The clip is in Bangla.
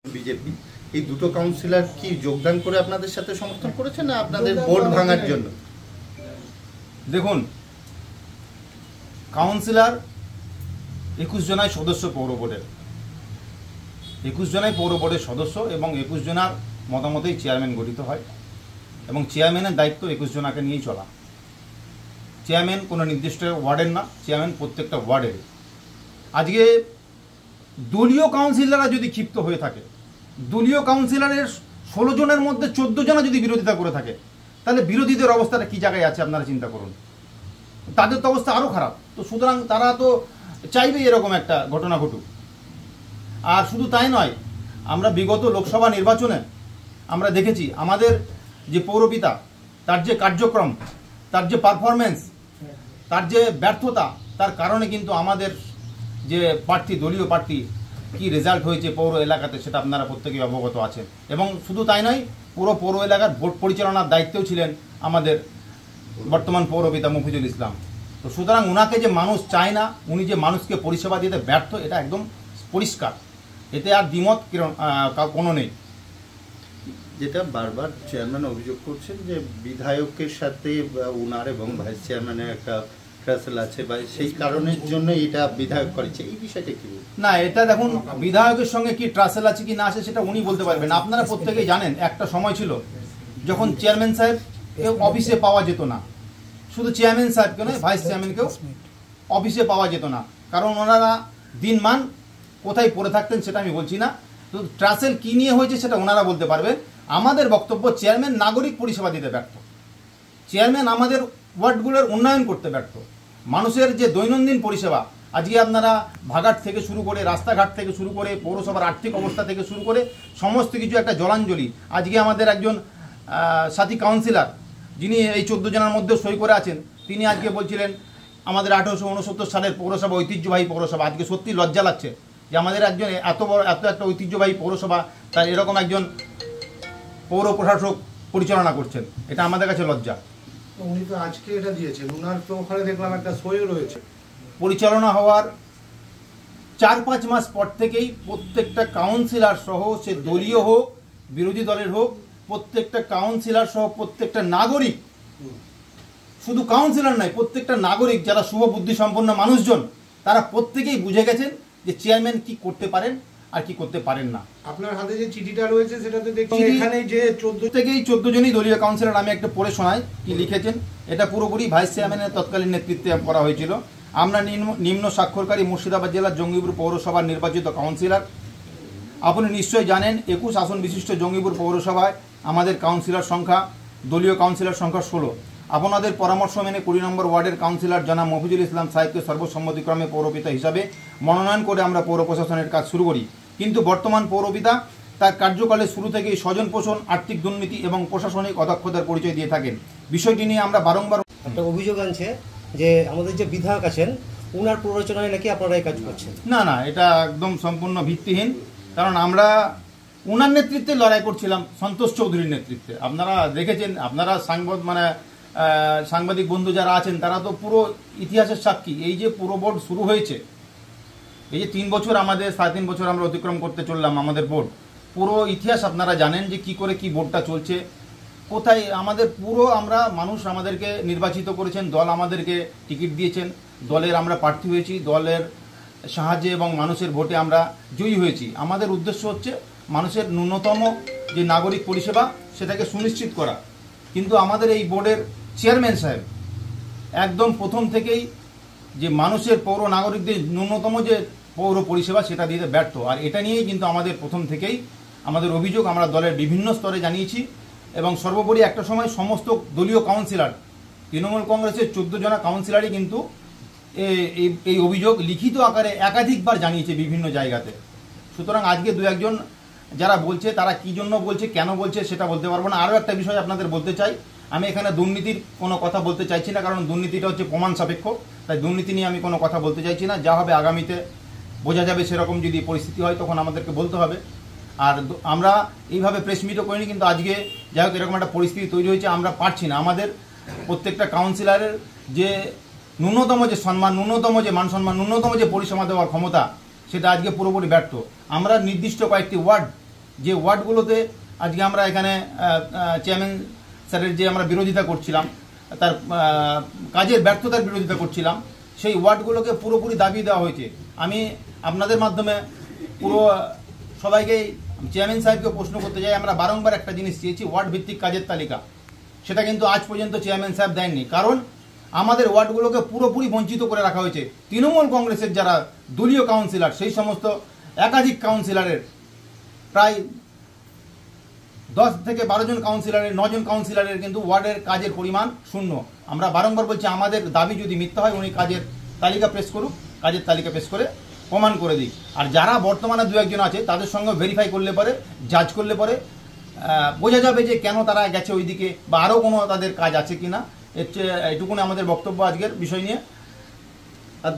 বিজেপি এই দুটো কাউন্সিলর কি যোগদান করে আপনাদের সাথে সমর্থন করেছে না আপনাদের ভোট ভাঙার জন্য? দেখুন, কাউন্সিলর 21 জনাই সদস্য পৌর বোর্ডের, 21 জনাই পৌর বোর্ডের সদস্য এবং 21 জনার মতামতেই চেয়ারম্যান গঠিত হয় এবং চেয়ারম্যানের দায়িত্ব 21 জনাকে নিয়েই চলা। চেয়ারম্যান কোনো নির্দিষ্ট ওয়ার্ডের না, চেয়ারম্যান প্রত্যেকটা ওয়ার্ডের। আজকে দলীয় কাউন্সিলররা যদি ক্ষিপ্ত হয়ে থাকে, দলীয় কাউন্সিলরের 16 জনের মধ্যে 14 জনা যদি বিরোধিতা করে থাকে, তাহলে বিরোধীদের অবস্থাটা কি জায়গায় আছে আপনারা চিন্তা করুন। তাদের তো অবস্থা আরও খারাপ। তো সুতরাং তারা তো চাইবেই এরকম একটা ঘটনা ঘটুক। আর শুধু তাই নয়, আমরা বিগত লোকসভা নির্বাচনে আমরা দেখেছি আমাদের যে পৌরপিতা, তার যে কার্যক্রম, তার যে পারফরমেন্স, তার যে ব্যর্থতা, তার কারণে কিন্তু আমাদের যে প্রার্থী, দলীয় প্রার্থী, কি রেজাল্ট হয়েছে পৌর এলাকাতে সেটা আপনারা প্রত্যেকেই অবগত আছেন। এবং শুধু তাই নয়, পুরো পৌর এলাকার ভোট পরিচালনার দায়িত্বেও ছিলেন আমাদের বর্তমান পৌরপিতা মফিজুল ইসলাম। তো সুতরাং ওনাকে যে মানুষ চায় না, উনি যে মানুষকে পরিষেবা দিতে ব্যর্থ, এটা একদম পরিষ্কার, এতে আর দ্বিমত কোনো নেই। যেটা বারবার চেয়ারম্যান অভিযোগ করছেন যে বিধায়কের সাথে ওনার এবং ভাইস চেয়ারম্যানের একটা ট্রাসেল আছে, বা সেই কারণের জন্য এটা বিধায়ক করেছে, এই বিষয়টা কি? না, এটা দেখুন, বিধায়কের সঙ্গে কি ট্রাসেল আছে কি না আছে সেটা উনি বলতে পারবেন। আপনারা প্রত্যেকেই জানেন, একটা সময় ছিল যখন চেয়ারম্যান সাহেব অফিসে পাওয়া যেত না, শুধু চেয়ারম্যান সাহেবকে নয়, ভাইস চেয়ারম্যানকেও অফিসে পাওয়া যেত না, কারণ ওনারা দিনমান কোথায় পড়ে থাকতেন সেটা আমি বলছি না। তো ট্রাসেল কি নিয়ে হয়েছে সেটা ওনারা বলতে পারবেন। আমাদের বক্তব্য, চেয়ারম্যান নাগরিক পরিষেবা দিতে ব্যর্থ, চেয়ারম্যান আমাদের ওয়ার্ডগুলোর উন্নয়ন করতে ব্যর্থ। মানুষের যে দৈনন্দিন পরিষেবা, আজকে আপনারা ভাগাট থেকে শুরু করে, রাস্তাঘাট থেকে শুরু করে, পৌরসভার আর্থিক অবস্থা থেকে শুরু করে সমস্ত কিছু একটা জলাঞ্জলি। আজকে আমাদের একজন সাথী কাউন্সিলর, যিনি এই 14 জনের মধ্যে সই করে আছেন, তিনি আজকে বলছিলেন আমাদের 1869 সালের পৌরসভা ঐতিহ্যবাহী পৌরসভা। আজকে সত্যি লজ্জা লাগছে যে আমাদের একজন এত একটা ঐতিহ্যবাহী পৌরসভা, তার এরকম একজন পৌর প্রশাসক পরিচালনা করছেন, এটা আমাদের কাছে লজ্জা। উনি তো আজকে এটা দিয়েছেন, ওনার তো ওখানে দেখলাম একটা সইও রয়েছে। পরিচালনা হওয়ার 4-5 মাস পর থেকেই প্রত্যেকটা কাউন্সিলর সহ, সে দলীয় হোক বিরোধী দলের হোক, প্রত্যেকটা কাউন্সিলর সহ প্রত্যেকটা নাগরিক, শুধু কাউন্সিলর নয়, প্রত্যেকটা নাগরিক যারা শুভ বুদ্ধি সম্পন্ন মানুষজন, তারা প্রত্যেকেই বুঝে গেছেন যে চেয়ারম্যান কি করতে পারেন আর কি করতে পারেন না। আপনার হাতে যে চিঠিটা রয়েছে সেটাতে দেখছি এখানে যে 14 জনই দলীয় কাউন্সিলর, আমি একটা পড়ে শোনাই কি লিখেছেন। এটা পুরোপুরি ভাইস চেয়ারম্যানের তৎকালীন নেতৃত্বে করা হয়েছিল। আমরা নিম্ন স্বাক্ষরকারী মুর্শিদাবাদ জেলার জঙ্গিপুর পৌরসভার নির্বাচিত কাউন্সিলর। আপনি নিশ্চয়ই জানেন 21 আসন বিশিষ্ট জঙ্গিপুর পৌরসভায় আমাদের কাউন্সিলর সংখ্যা, দলীয় কাউন্সিলর সংখ্যা 16। আপনাদের পরামর্শ মেনে 20 নম্বর ওয়ার্ডের কাউন্সিলর জনাব মফিজুল ইসলাম সাহেবকে সর্বসম্মতিক্রমে পৌরপিতা হিসাবে মনোনয়ন করে আমরা পৌর প্রশাসনের কাজ শুরু করি। কিন্তু বর্তমান পৌরপিতা তার কার্যকালের শুরু থেকেই স্বজন পোষণ, আর্থিক দুর্নীতি এবং প্রশাসনিক অদক্ষতার পরিচয় দিয়ে থাকেন। বিষয়টি নিয়ে আমরা বারংবার একটা অভিযোগ আনছে যে আমাদের যে বিধায়ক আছেন, ওনার প্ররোচনায় নাকি আপনারা এই কাজ করছেন। না, এটা একদম সম্পূর্ণ ভিত্তিহীন। কারণ আমরা ওনার নেতৃত্বে লড়াই করছিলাম, সন্তোষ চৌধুরীর নেতৃত্বে। আপনারা দেখেছেন, আপনারা সাংবাদিক বন্ধু যারা আছেন, তারা তো পুরো ইতিহাসের সাক্ষী। এই যে পুরো বোর্ড শুরু হয়েছে, এই যে 3 বছর আমাদের, 3.5 বছর আমরা অতিক্রম করতে চললাম আমাদের বোর্ড, পুরো ইতিহাস আপনারা জানেন যে কি করে কি বোর্ডটা চলছে, কোথায় আমাদের পুরো মানুষ আমাদেরকে নির্বাচিত করেছেন, দল আমাদেরকে টিকিট দিয়েছেন, দলের আমরা প্রার্থী হয়েছি, দলের সাহায্যে এবং মানুষের ভোটে আমরা জয়ী হয়েছি। আমাদের উদ্দেশ্য হচ্ছে মানুষের ন্যূনতম যে নাগরিক পরিষেবা সেটাকে সুনিশ্চিত করা। কিন্তু আমাদের এই বোর্ডের চেয়ারম্যান সাহেব একদম প্রথম থেকেই যে মানুষের, পৌর নাগরিকদের ন্যূনতম যে পৌর পরিষেবা সেটা দিতে ব্যর্থ। আর এটা নিয়েই কিন্তু আমাদের প্রথম থেকেই আমাদের অভিযোগ আমরা দলের বিভিন্ন স্তরে জানিয়েছি। এবং সর্বোপরি একটা সময় সমস্ত দলীয় কাউন্সিলর, তৃণমূল কংগ্রেসের 14 জনা কাউন্সিলরই কিন্তু এই অভিযোগ লিখিত আকারে একাধিকবার জানিয়েছে বিভিন্ন জায়গাতে। সুতরাং আজকে 2-1 জন যারা বলছে, তারা কি জন্য বলছে, কেন বলছে সেটা বলতে পারবো না। আরও একটা বিষয় আপনাদের বলতে চাই, আমি এখানে দুর্নীতির কোনো কথা বলতে চাইছি না, কারণ দুর্নীতিটা হচ্ছে প্রমাণ সাপেক্ষ। তাই দুর্নীতি নিয়ে আমি কোনো কথা বলতে চাইছি না। যা হবে আগামীতে বোঝা যাবে, সেরকম যদি পরিস্থিতি হয় তখন আমাদেরকে বলতে হবে। আর আমরা এইভাবে প্রেস মিটও করিনি, কিন্তু আজকে যাই হোক এরকম একটা পরিস্থিতি তৈরি হয়েছে, আমরা পারছি না। আমাদের প্রত্যেকটা কাউন্সিলরের যে ন্যূনতম যে সম্মান, ন্যূনতম যে মান সম্মান, ন্যূনতম যে পরিষেবা দেওয়ার ক্ষমতা, সেটা আজকে পুরোপুরি ব্যর্থ। আমরা নির্দিষ্ট কয়েকটি ওয়ার্ড যে ওয়ার্ডগুলোতে আজকে আমরা এখানে চেয়ারম্যান স্যারের যে আমরা বিরোধিতা করছিলাম, তার কাজের ব্যর্থতার বিরোধিতা করছিলাম, সেই ওয়ার্ডগুলোকে পুরোপুরি দাবি দেওয়া হয়েছে। আমি আপনাদের মাধ্যমে পুরো সবাইকে, চেয়ারম্যান সাহেবকে প্রশ্ন করতে চাই, আমরা বারংবার একটা জিনিস চেয়েছি, ওয়ার্ড ভিত্তিক কাজের তালিকা। সেটা কিন্তু আজ পর্যন্ত চেয়ারম্যান সাহেব দেননি, কারণ আমাদের ওয়ার্ডগুলোকে পুরোপুরি বঞ্চিত করে রাখা হয়েছে। তৃণমূল কংগ্রেসের যারা দলীয় কাউন্সিলর, সেই সমস্ত একাধিক কাউন্সিলরের প্রায় 10 থেকে 12 জন কাউন্সিলরের, 9 জন কাউন্সিলরের কিন্তু ওয়ার্ডের কাজের পরিমাণ শূন্য। আমরা বারংবার বলছি, আমাদের দাবি যদি মিথ্যা হয়, উনি কাজের তালিকা পেশ করুক, কাজের তালিকা পেশ করে প্রমাণ করে দিই। আর যারা বর্তমানে 2-1 আছে, তাদের সঙ্গে ভেরিফাই করলে পরে, জাজ করলে পরে বোঝা যাবে যে কেন তারা গেছে ওইদিকে, বা আরও কোনো তাদের কাজ আছে কিনা। এটুকুনি আমাদের বক্তব্য আজকের বিষয় নিয়ে। আর